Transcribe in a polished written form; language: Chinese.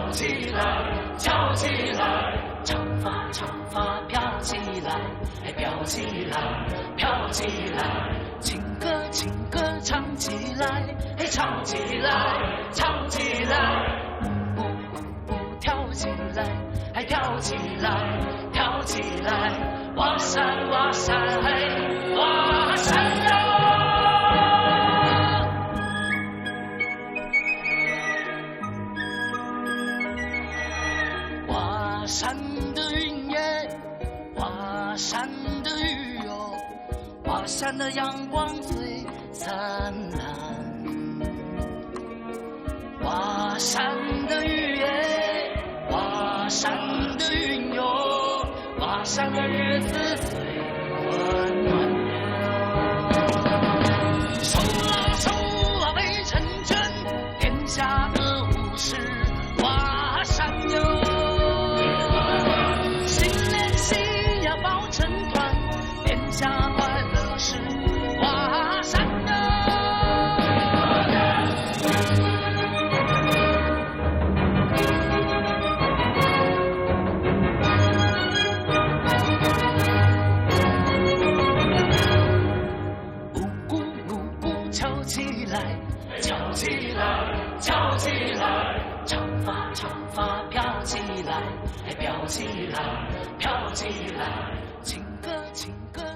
跳起来，跳起来，长发长发飘起来，飘起来，飘起来，情歌情歌唱起来，唱起来，唱起来，跳起来，跳起来，跳起来，哇塞哇塞哇塞呀！华山的云耶，华山的雨哟，华山的阳光最灿烂。华山的雨耶，华山的云哟，华山的日子最温暖哟。手拉手啊围成圈，天下的武士华山哟。下快乐是华山敲起来，敲起来，敲起来，长发长发飘起来，飘起来，飘起来，情歌情歌。